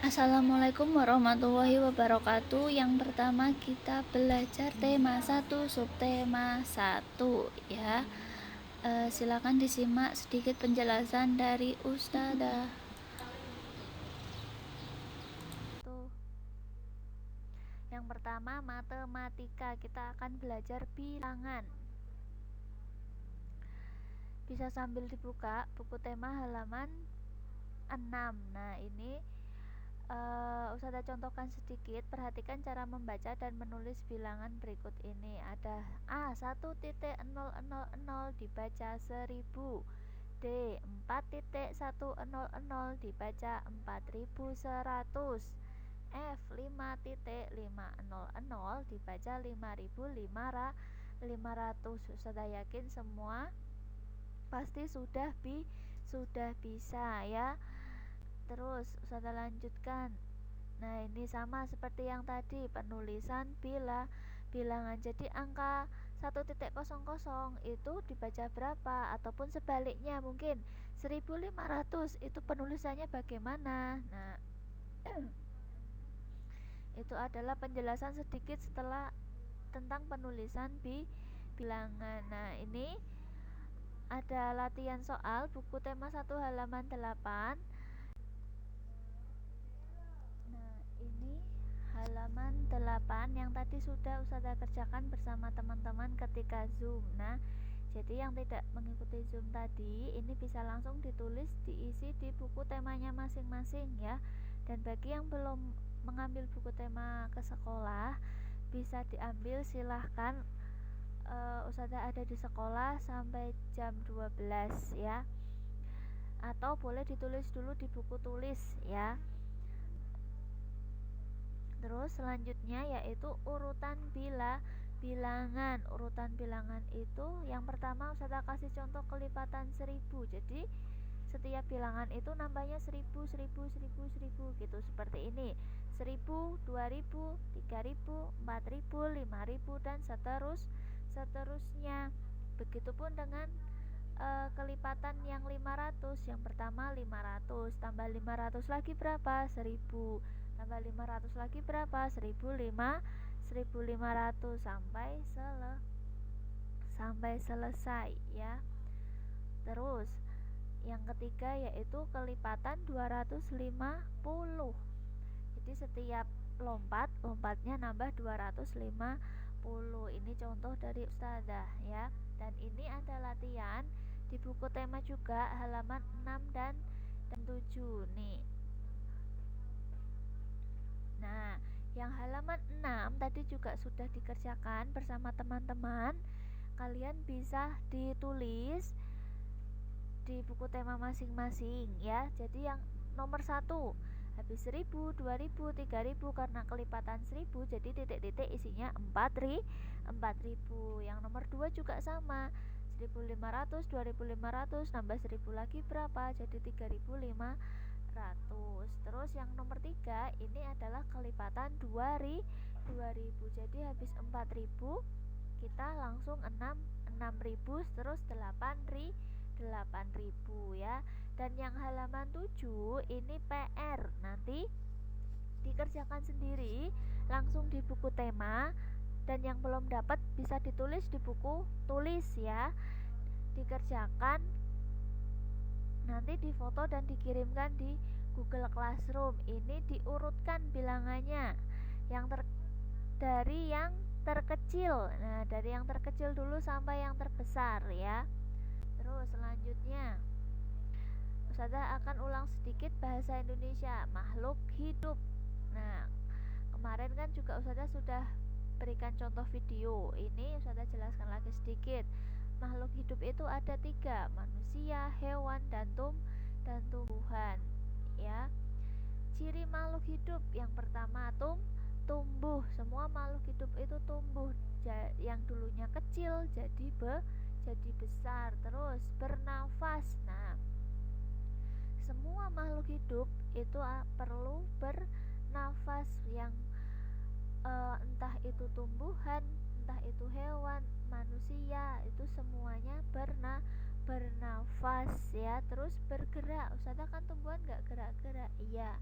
Assalamualaikum warahmatullahi wabarakatuh. Yang pertama kita belajar tema 1 subtema 1 ya. Silakan disimak sedikit penjelasan dari Ustazah. Yang pertama matematika, kita akan belajar bilangan. Bisa sambil dibuka buku tema halaman 6. Nah, ini Ustazah contohkan sedikit. Perhatikan cara membaca dan menulis bilangan berikut ini. Ada A 1.000 dibaca 1000, D 4.100 dibaca 4100, F 5.500 dibaca 5500. Ustazah yakin semua pasti sudah bisa ya. Terus Ustazah lanjutkan. Nah, ini sama seperti yang tadi, penulisan bilangan. Jadi angka 1.00 itu dibaca berapa, ataupun sebaliknya mungkin 1500 itu penulisannya bagaimana. Nah, itu adalah penjelasan sedikit setelah tentang penulisan bilangan. Nah, ini ada latihan soal buku tema 1 halaman 8. Ini halaman 8 yang tadi sudah Ustazah kerjakan bersama teman-teman ketika Zoom. Nah, jadi yang tidak mengikuti Zoom tadi, ini bisa langsung ditulis, diisi di buku temanya masing-masing ya. Dan bagi yang belum mengambil buku tema ke sekolah, bisa diambil, silahkan. Ustazah ada di sekolah sampai jam 12 ya. Atau boleh ditulis dulu di buku tulis ya. Terus selanjutnya yaitu urutan bilangan. Urutan bilangan itu yang pertama Ustazah kasih contoh kelipatan 1000. Jadi setiap bilangan itu nambahnya 1000 gitu, seperti ini. 1000, 2000, 3000, 4000, 5000 dan seterusnya. Begitupun dengan kelipatan yang 500. Yang pertama 500 tambah 500 lagi berapa? 1000 tambah 500 lagi berapa? 1500 sampai selesai ya. Terus yang ketiga yaitu kelipatan 250. Jadi setiap lompatnya nambah 250. Ini contoh dari Ustazah ya. Dan ini ada latihan di buku tema juga halaman 6 dan 7 nih. Nah, yang halaman 6 tadi juga sudah dikerjakan bersama teman-teman. Kalian bisa ditulis di buku tema masing-masing ya. Jadi yang nomor 1 habis 1000, 2000, 3000 karena kelipatan 1000 jadi titik-titik isinya 4000. Yang nomor 2 juga sama, 1500, 2500 nambah 1000 lagi berapa? Jadi 3500. Terus yang nomor 3 ini adalah kelipatan 2000. Jadi habis 4000 kita langsung 6000 terus 8000 ya. Dan yang halaman 7 ini PR, nanti dikerjakan sendiri langsung di buku tema. Dan yang belum dapat bisa ditulis di buku tulis ya. Dikerjakan, nanti difoto dan dikirimkan di Google Classroom. Ini diurutkan bilangannya dari yang terkecil. Nah, dari yang terkecil dulu sampai yang terbesar ya. Terus selanjutnya Ustazah akan ulang sedikit bahasa Indonesia makhluk hidup. Nah, kemarin kan juga Ustazah sudah berikan contoh video. Ini Ustazah jelaskan lagi sedikit. Makhluk hidup itu ada 3, manusia, hewan, dan tumbuhan ya. Ciri makhluk hidup yang pertama tumbuh. Semua makhluk hidup itu tumbuh. Yang dulunya kecil jadi besar. Terus bernafas. Nah, semua makhluk hidup itu perlu bernafas. Yang entah itu tumbuhan, entah itu hewan, manusia, itu semuanya bernafas ya. Terus bergerak. Ustazah kan tumbuhan gak gerak-gerak. Iya,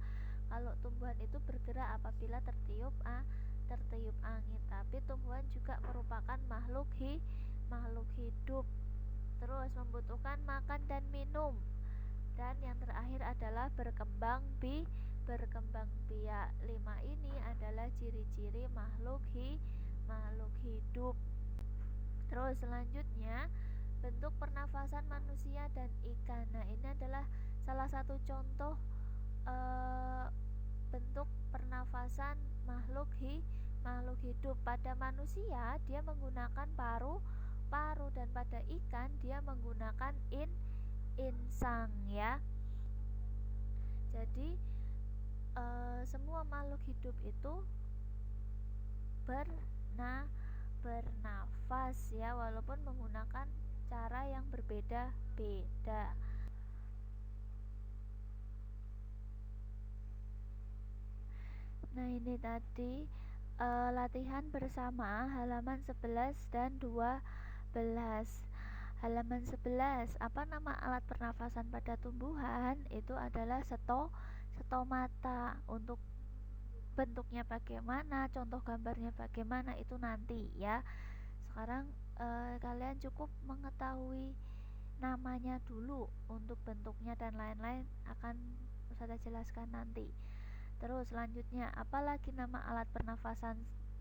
kalau tumbuhan itu bergerak apabila tertiup angin, tapi tumbuhan juga merupakan makhluk hidup. Terus membutuhkan makan dan minum. Dan yang terakhir adalah berkembang biak. 5 ini adalah ciri-ciri makhluk hidup. Terus selanjutnya bentuk pernafasan manusia dan ikan. Nah, ini adalah salah satu contoh bentuk pernafasan makhluk hidup. Pada manusia dia menggunakan paru, dan pada ikan dia menggunakan insang ya. Jadi semua makhluk hidup itu bernafas ya, walaupun menggunakan cara yang berbeda-beda. Nah, ini tadi latihan bersama halaman 11 dan 12. Halaman 11, apa nama alat pernafasan pada tumbuhan? Itu adalah stomata. Untuk bentuknya bagaimana, contoh gambarnya bagaimana, itu nanti ya. Sekarang kalian cukup mengetahui namanya dulu. Untuk bentuknya dan lain-lain akan saya jelaskan nanti. Terus selanjutnya, apalagi nama alat pernafasan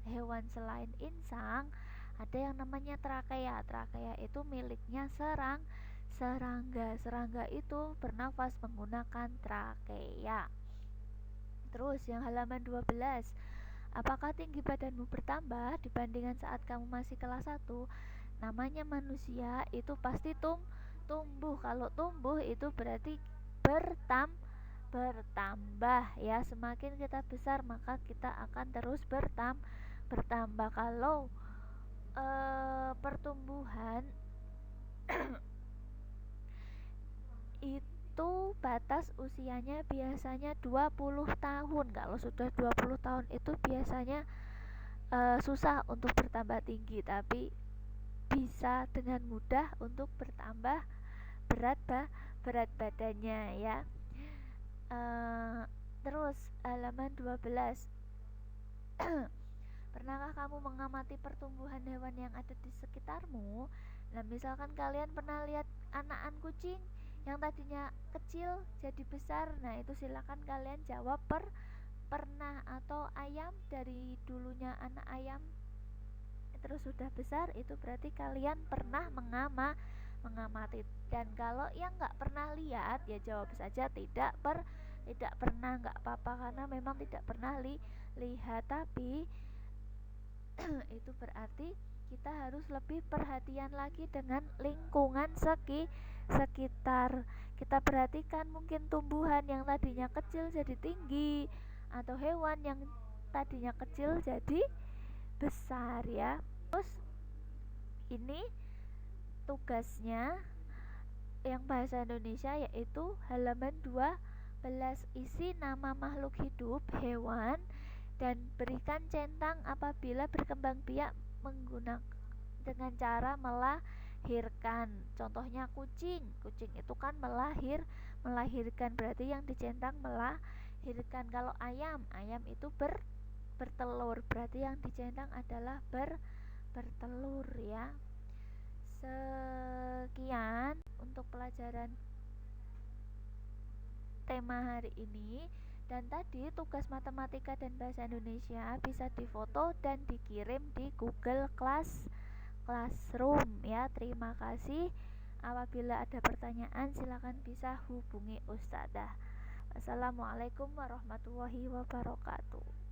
hewan selain insang? Ada yang namanya trakea. Trakea itu miliknya serangga. Serangga itu bernafas menggunakan trakea. Terus yang halaman 12, apakah tinggi badanmu bertambah dibandingkan saat kamu masih kelas 1? Namanya manusia itu pasti tumbuh. Kalau tumbuh itu berarti bertambah ya. Semakin kita besar maka kita akan terus bertambah. Kalau pertumbuhan itu batas usianya biasanya 20 tahun. Kalau sudah 20 tahun itu biasanya susah untuk bertambah tinggi, tapi bisa dengan mudah untuk bertambah berat badannya ya. Terus halaman 12, pernahkah kamu mengamati pertumbuhan hewan yang ada di sekitarmu? Nah, misalkan kalian pernah lihat anakan kucing yang tadinya kecil jadi besar, nah itu silakan kalian jawab pernah. Atau ayam, dari dulunya anak ayam terus sudah besar, itu berarti kalian pernah mengamati. Dan kalau yang nggak pernah lihat ya jawab saja tidak pernah, nggak apa-apa, karena memang tidak pernah lihat. Tapi itu berarti kita harus lebih perhatian lagi dengan lingkungan sekitar. Kita perhatikan mungkin tumbuhan yang tadinya kecil jadi tinggi, atau hewan yang tadinya kecil jadi besar ya. Terus ini tugasnya yang bahasa Indonesia, yaitu halaman 12, isi nama makhluk hidup hewan dan berikan centang apabila berkembang biak menggunakan dengan cara melahirkan. Contohnya kucing itu kan melahirkan, berarti yang dicentang melahirkan. Kalau ayam itu bertelur, berarti yang dicentang adalah bertelur ya. Sekian untuk pelajaran tema hari ini. Dan tadi tugas matematika dan bahasa Indonesia bisa difoto dan dikirim di Google Classroom ya. Terima kasih. Apabila ada pertanyaan silakan bisa hubungi Ustadzah. Assalamualaikum warahmatullahi wabarakatuh.